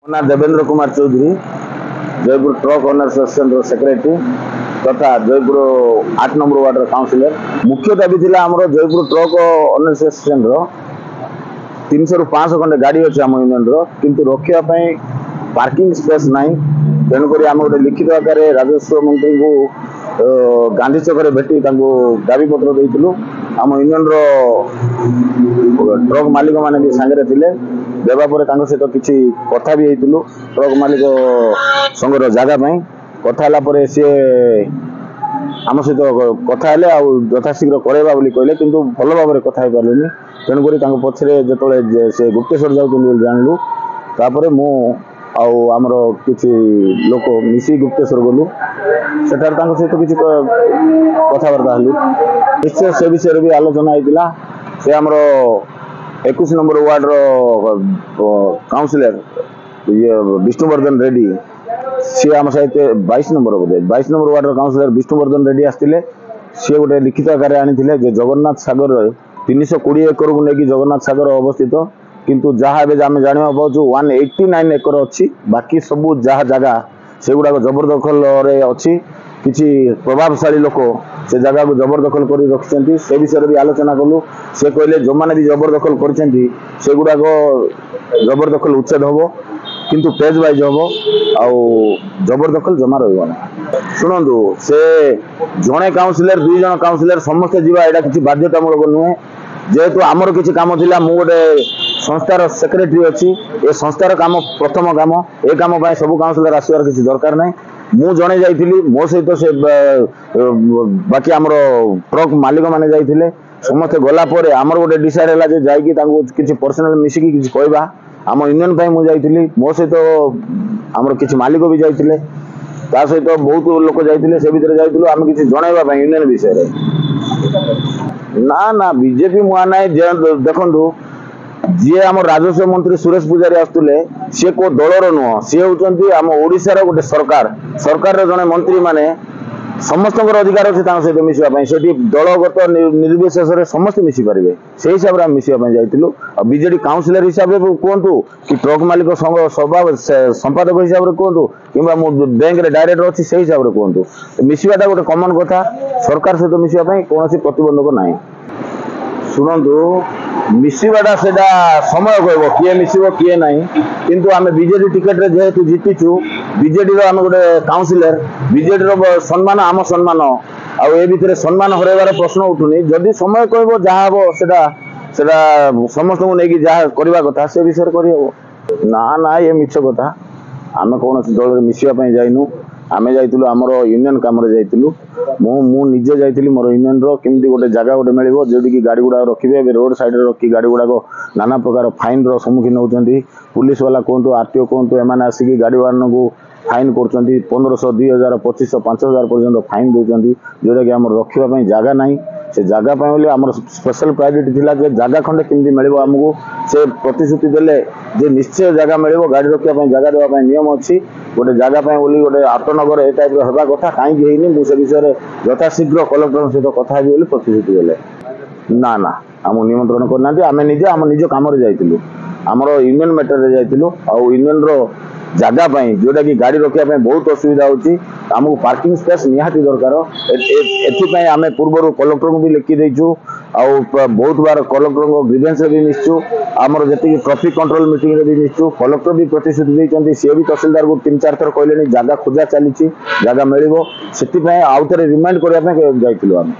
ना Devendra Kumar Chaudhary Jaipur truck owners association secretary तथा Jaipur 8 number ward councillor. मुख्य दाबी थिला हमरो जयपुर ट्रक ओनर्स एसोसिएशन 300 रु 500 खंडे गाड़ी अच्छे आम यूनियन किंतु रखा पार्किंग स्पेस ना तेणुक आम गोटे लिखित आकार राजस्व मंत्री को गांधी छक भेटी दाबी पत्र देलु। आम यूनियन ट्रक मालिक मैंने भी सांगे थे देवापर सहित किसी कथा भी होइतिलु। ट्रक मालिक संघर जगह कथा सी आम सहित कथा यथाशीघ्र करवा कहले किंतु भल भाव कथा पारे तेणुक पछरे जो से गुप्तेश्वर जाऊँ जानलु तापर मु आमर किसी लोक मिसी गुप्तेश्वर गलु सेठार सहित किसी कथबार्ता हलु। निश्चय से विषय भी आलोचना होता से आमर 21 नंबर वार्ड काउंसिलर ये विष्णुवर्धन रेड्डी सी आम सहित 22 नंबर बोधे 22 number ward councillor Vishnuvardhan Reddy आसते सी गोटे लिखित आकार आनी जगन्नाथ सागर 320 एकर को लेकिन जगन्नाथ सागर अवस्थित किंतु जहाँ आम जाना पाचु 189 एकर अच्छी बाकी सबू जहाँ जगह से गुड़ाक जबरदखल अच्छी किसी प्रभावशाली लोक से जगह को जबरदखल कर रखिंट से विषय भी आलोचना कलु। से कहले जो मैंने भी जबरदखल कर गुड़ाक जबरदखल उच्छेद हम किंतु पेज वाइज हम जबरदखल जमा रहा। शुणु से जड़े काउंसिलर 2 जन काउंसिलर समस्ते जीवा यहाँ किसी बाध्यतामूलक नुहे जेहेतु आमर किसी कम थी मु गोटे संस्थार सेक्रेटरी अच्छी ए संस्थार काम प्रथम काम ए कम सब काउंसिलर आसवार किसी दरकार ना मु जड़े जाइली मो सहित से बाकी आमर ट्रक मालिक मैंने जाइए समस्ते गलापर आमर गोटे डिसाइड है जाकि किसी पर्सनाल मिसिकी किसी कहवा आम यूनियन मुझे मो सहित आमर किसी मालिक भी जाते ता सहित बहुत लोक जाते से भितर जाइलु आम किसी जनवा यूनियन विषय ना ना बीजेपी मुआ ना देखु जी आम राजस्व मंत्री सुरेश पुजारी आसुले सी को दलर नुह सी होती आम ओडिशार गोटे सरकार सरकार जड़े मंत्री माने समस्त अधिकार अच्छे सहित मिसापी से दलगत निर्विशेष समस्त मिसी पारे से हिसाब से मिसापी जाइलु। बीजेडी काउंसिलर हिसाब से कहतु कि ट्रक मालिक संघ सभा संपादक हिसाब से कहतु कि बैंक रे डायरेक्टर अच्छी से हिसाब से कहतु मिसाटा गोटे कमन कथा सरकार सहित मिसापी कौन प्रतिबंधक ना। शुणु मिसवाटा से समय कह किए मिसब किए ना किंतु आम बीजेडी टिकेट रे जेहेतु जीतिचु बीजेडी आम गोटे काउंसिलर बीजेडी सम्मान आम सम्मान ए भितर सम्मान हरइबार प्रश्न उठुनी जदि समय कह जहाँ हम से समस्त को लेकिन जहाँ करवा कथा से विषय करहब ना ना ये मिछ कथा आम कौन दल मिसापी जाइनु आमे जाइलु आमर यूनियन कम जाइलु मु निजे जाइली मोर यूनियन केमती गोटे जगह गोटे मिल जोटि गाड़ी गुड़ा रखिए रोड साइड रखी गाड़ी गुड़ाक नाना प्रकार फाइन सम्मुखीन होती पुलिस वाला कहतु आरटीओ कहतु एम आसिक गाड़ी वाहन को फाइन कर 1500 2000 2500 5000 पर्यटन फाइन दौरान जोटा कि आम रखापी जगह ना से जगह बोले आम स्पेशल प्रायोरिटी थी जगह खंडे केमती मिल आमको से प्रतिश्रुति देले जे निश्चय जगह मिल गाड़ी रखापी जगह देवाई नियम अच्छी गोटे जगह बोली गोटे आटनगर ए टाइप हवा कथा कहीं होनी मुझे विषय यथाशीघ्र कलेक्टर सहित कथा भी प्रतिश्रुति देले ना ना आम निमंत्रण करना आम निजे आम निज कम जाइलु आमर यूनियन मैटर जाइलु यूनियन जगह जोटा कि गाड़ी रखापी बहुत असुविधा होती आमको पार्किंग स्पेस निहाती दरकार एपाई आम पूर्व कलेक्टर को भी लिखी देचु बहुत बार कलेक्टर को ग्रीवेंस भी मिसचु आमर जी ट्रैफिक कंट्रोल मीटिंग भी मिसचु कलेक्टर भी प्रतिश्रुति देते सी भी तहसीलदार को 3-4 थर कहले जगह खोजा चली जगह मिल से आउ थे रिमाइंड करने जाइलु आम।